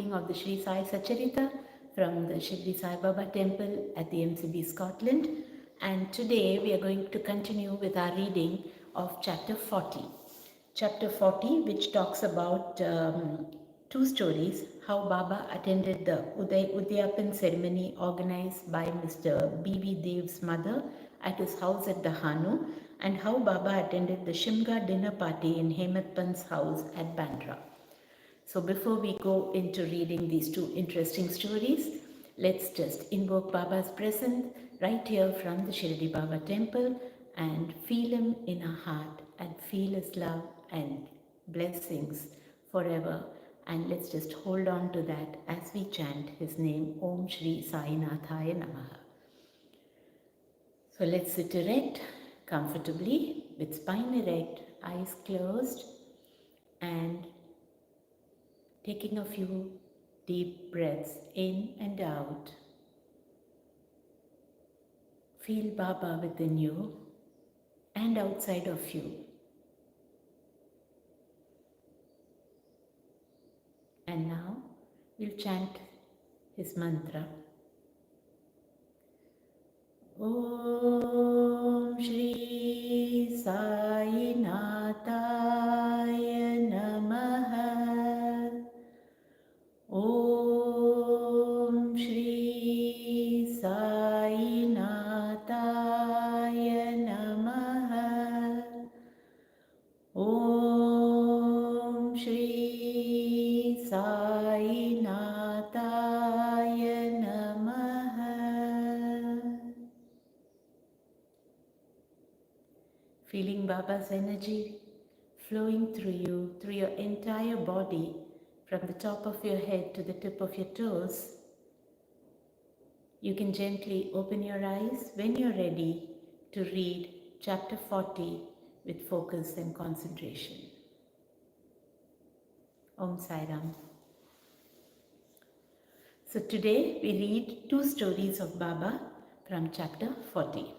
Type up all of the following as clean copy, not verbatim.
reading of the Sri Sai Satcharita from the Shri Sai Baba temple at the MCB Scotland. And today we are going to continue with our reading of chapter 40. Chapter 40, which talks about two stories, how Baba attended the Udyapan ceremony organized by Mr. B.V. Dev's mother at his house at Dahanu, and how Baba attended the Shimga dinner party in Hemat Pant's house at Bandra. So before we go into reading these two interesting stories, let's just invoke Baba's presence right here from the Shirdi Baba temple and feel him in our heart and feel his love and blessings forever. And let's just hold on to that as we chant his name, Om Shri Sai Nathaya Namaha. So let's sit erect, comfortably, with spine erect, eyes closed, and taking a few deep breaths in and out. Feel Baba within you and outside of you. And now we'll chant his mantra. Om Shri Sai Nathaya Namaha. Om Shri Sai Nathaya Namaha. Om Shri Sai Nathaya Namaha. Feeling Baba's energy flowing through you, through your entire body, from the top of your head to the tip of your toes. You can gently open your eyes when you're ready to read chapter 40 with focus and concentration. Om Sai Ram. So today we read two stories of Baba from chapter 40.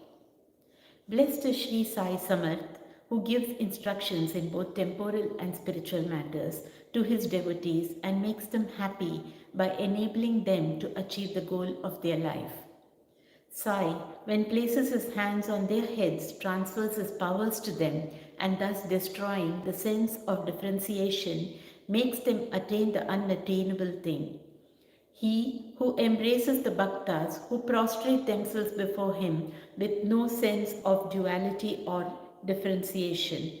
Blessed is Sri Sai Samarth, who gives instructions in both temporal and spiritual matters to his devotees and makes them happy by enabling them to achieve the goal of their life. Sai, when places his hands on their heads, transfers his powers to them and thus destroying the sense of differentiation, makes them attain the unattainable thing. He who embraces the bhaktas who prostrate themselves before him with no sense of duality or differentiation,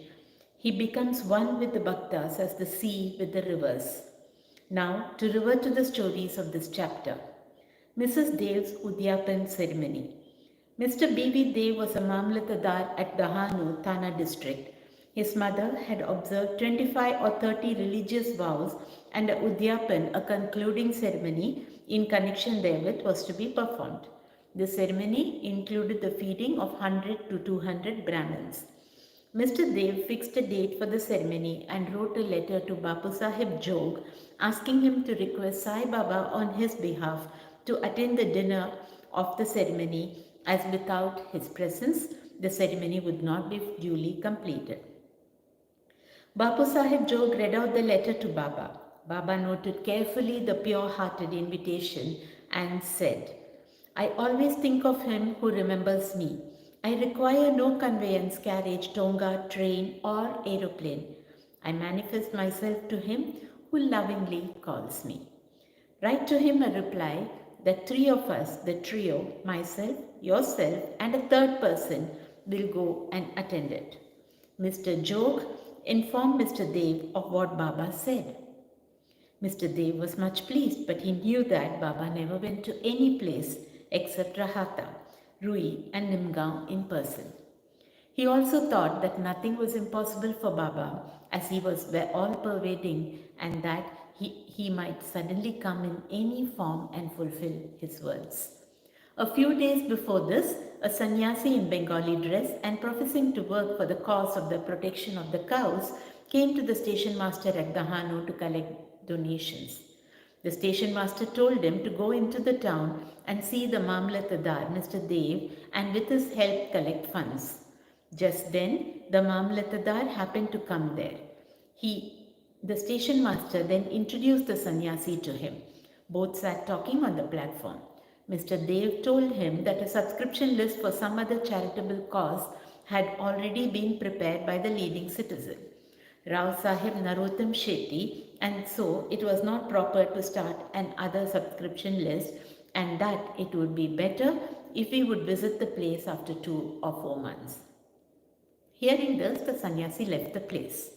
he becomes one with the bhaktas as the sea with the rivers. Now to revert to the stories of this chapter. Mrs. Dev's Udyapan ceremony. Mr. B.V. Dev was a Mamlatadar at Dahanu, Thana district. His mother had observed 25 or 30 religious vows, and a Udyapan, a concluding ceremony in connection therewith, was to be performed. The ceremony included the feeding of 100 to 200 Brahmins. Mr. Dev fixed a date for the ceremony and wrote a letter to Bapu Sahib Jog asking him to request Sai Baba on his behalf to attend the dinner of the ceremony, as without his presence the ceremony would not be duly completed. Bapu Sahib Jog read out the letter to Baba. Baba noted carefully the pure-hearted invitation and said, I always think of him who remembers me. I require no conveyance, carriage, tonga, train or aeroplane. I manifest myself to him who lovingly calls me. Write to him a reply that three of us, the trio, myself, yourself and a third person, will go and attend it. Mr. Jog informed Mr. Dev of what Baba said. Mr. Dev was much pleased, but he knew that Baba never went to any place except Rahata, Rui and Nimgaon in person. He also thought that nothing was impossible for Baba, as he was all-pervading, and that he might suddenly come in any form and fulfill his words. A few days before this, a sannyasi in Bengali dress and professing to work for the cause of the protection of the cows came to the station master at Dahanu to collect donations. The station master told him to go into the town and see the Mamlatadar, Mr. Dev, and with his help collect funds. Just then, the Mamlatadar happened to come there. He The station master then introduced the sannyasi to him. Both sat talking on the platform. Mr. Dev told him that a subscription list for some other charitable cause had already been prepared by the leading citizen, Rao Sahib Narottam Shetty, and so it was not proper to start an other subscription list, and that it would be better if he would visit the place after 2 or 4 months. Hearing this, the sannyasi left the place.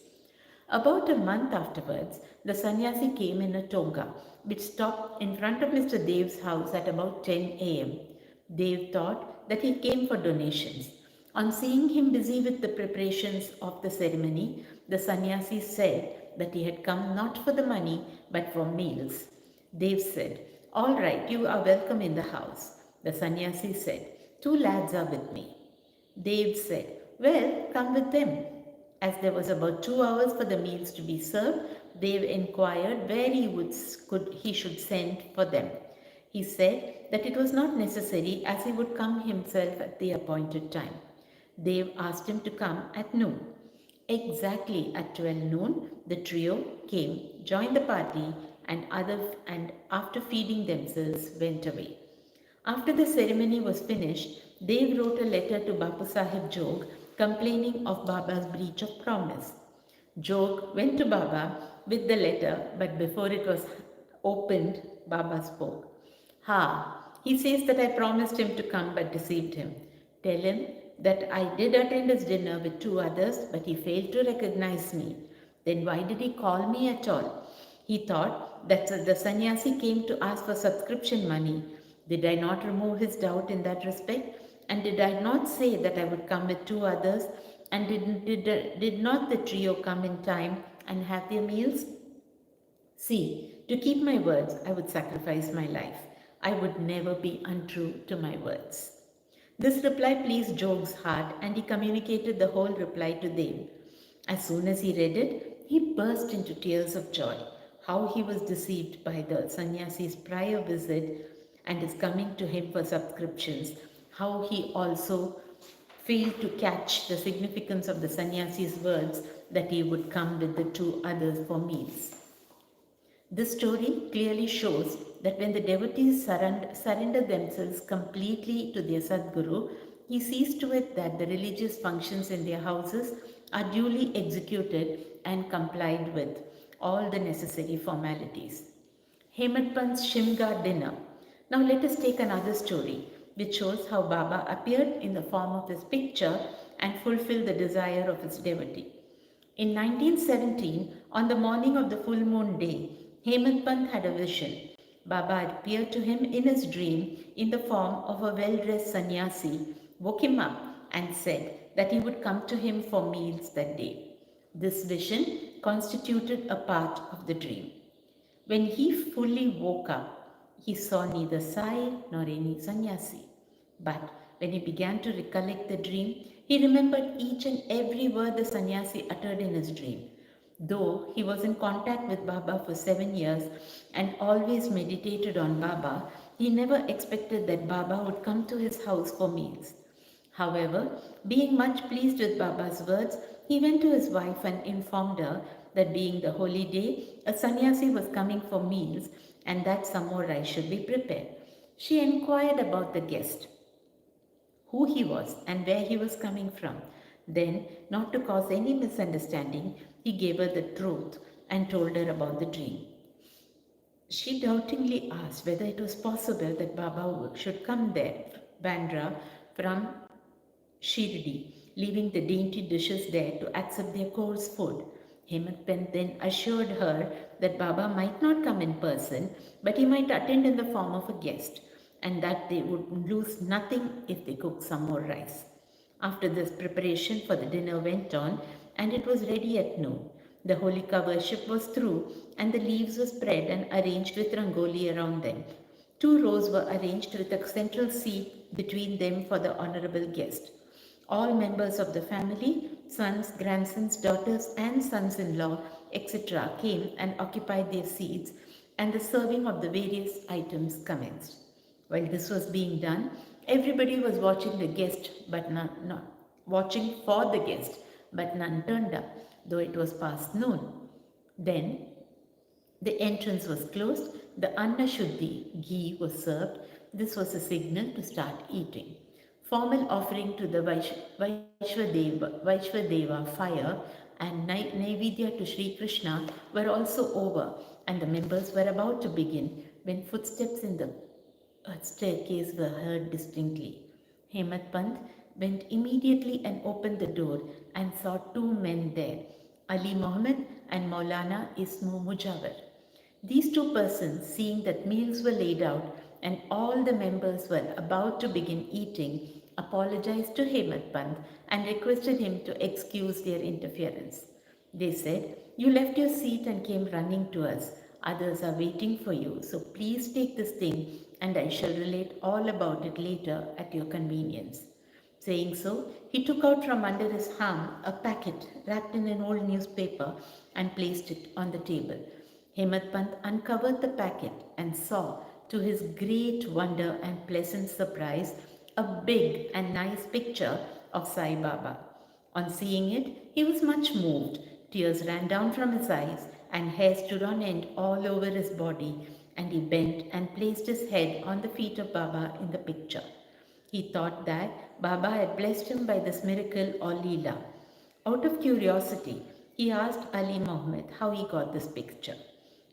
About a month afterwards, the sannyasi came in a tonga, which stopped in front of Mr. Dev's house at about 10 a.m. Dev thought that he came for donations. On seeing him busy with the preparations of the ceremony, the sannyasi said that he had come not for the money but for meals. Dev said, "All right, you are welcome in the house." The sannyasi said, "Two lads are with me." Dev said, "Well, come with them." As there was about 2 hours for the meals to be served, Dev inquired where he should send for them. He said that it was not necessary as he would come himself at the appointed time. Dev asked him to come at noon. Exactly at 12 noon, the trio came, joined the party, and after feeding themselves went away. After the ceremony was finished, Dev wrote a letter to Bapu Sahib Jog complaining of Baba's breach of promise. Jog went to Baba with the letter, but before it was opened, Baba spoke. "Ha, he says that I promised him to come but deceived him. Tell him that I did attend his dinner with 2 others, but he failed to recognize me. Then why did he call me at all? He thought that the sannyasi came to ask for subscription money. Did I not remove his doubt in that respect? And did I not say that I would come with 2 others? And did not the trio come in time and have their meals? See, to keep my words, I would sacrifice my life. I would never be untrue to my words." This reply pleased Jog's heart, and he communicated the whole reply to Dev. As soon as he read it, he burst into tears of joy. How he was deceived by the sannyasi's prior visit and his coming to him for subscriptions. How he also failed to catch the significance of the sannyasi's words that he would come with the 2 others for meals. This story clearly shows that when the devotees surrender themselves completely to their Sadguru, he sees to it that the religious functions in their houses are duly executed and complied with all the necessary formalities. Hemant Pant's Shimga dinner. Now let us take another story which shows how Baba appeared in the form of his picture and fulfilled the desire of his devotee. In 1917, on the morning of the full moon day, Hemant Pant had a vision. Baba appeared to him in his dream in the form of a well-dressed sannyasi, woke him up and said that he would come to him for meals that day. This vision constituted a part of the dream. When he fully woke up, he saw neither Sai nor any sannyasi. But when he began to recollect the dream, he remembered each and every word the sannyasi uttered in his dream. Though he was in contact with Baba for 7 years and always meditated on Baba, he never expected that Baba would come to his house for meals. However, being much pleased with Baba's words, he went to his wife and informed her that being the holy day, a sannyasi was coming for meals and that some more rice should be prepared. She inquired about the guest, who he was and where he was coming from. Then, not to cause any misunderstanding, he gave her the truth and told her about the dream. She doubtingly asked whether it was possible that Baba should come there, Bandra, from Shirdi, leaving the dainty dishes there to accept their coarse food. Hemant Pant then assured her that Baba might not come in person, but he might attend in the form of a guest, and that they would lose nothing if they cooked some more rice. After this, preparation for the dinner went on, and it was ready at noon. The holika worship was through, and the leaves were spread and arranged with rangoli around them. 2 rows were arranged with a central seat between them for the honorable guest. All members of the family, sons, grandsons, daughters, and sons-in-law, etc., came and occupied their seats, and the serving of the various items commenced. While this was being done, everybody was watching the guest, but watching for the guest, but none turned up, though it was past noon. Then the entrance was closed, the Annashuddhi ghee was served. This was a signal to start eating. Formal offering to the Vaishvadeva fire and Naivedya to Sri Krishna were also over, and the members were about to begin when footsteps in the staircase were heard distinctly. Hemant Pant went immediately and opened the door and saw two men there, Ali Mohammed and Maulana Ismu Mujawar. These two persons, seeing that meals were laid out and all the members were about to begin eating, apologized to Hemant Pant and requested him to excuse their interference. They said, "You left your seat and came running to us. Others are waiting for you, so please take this thing and I shall relate all about it later at your convenience." Saying so, he took out from under his arm a packet wrapped in an old newspaper and placed it on the table. Hemant Pant uncovered the packet and saw, to his great wonder and pleasant surprise, a big and nice picture of Sai Baba. On seeing it, he was much moved. Tears ran down from his eyes, and hair stood on end all over his body, and he bent and placed his head on the feet of Baba in the picture. He thought that Baba had blessed him by this miracle or Leela. Out of curiosity, he asked Ali Mohammed how he got this picture.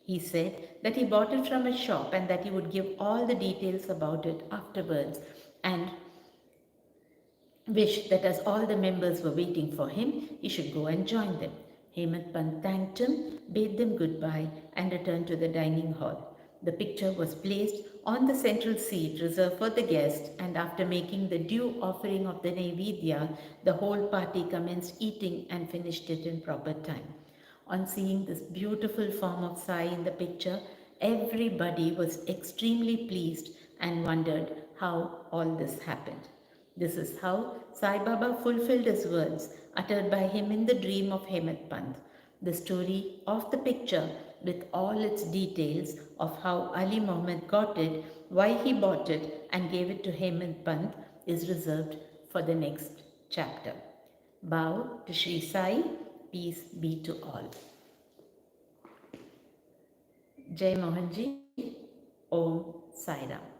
He said that he bought it from a shop and that he would give all the details about it afterwards, and wished that as all the members were waiting for him, he should go and join them. Hemant Pant thanked him, bade them goodbye, and returned to the dining hall. The picture was placed on the central seat reserved for the guest, and after making the due offering of the Naivedya, the whole party commenced eating and finished it in proper time. On seeing this beautiful form of Sai in the picture, everybody was extremely pleased and wondered how all this happened. This is how Sai Baba fulfilled his words uttered by him in the dream of Hemant Pant. The story of the picture, with all its details of how Ali Mohammed got it, why he bought it, and gave it to Hemant Pant, is reserved for the next chapter. Bow to Sri Sai, peace be to all. Jai Mohanji, Om Sai Ram.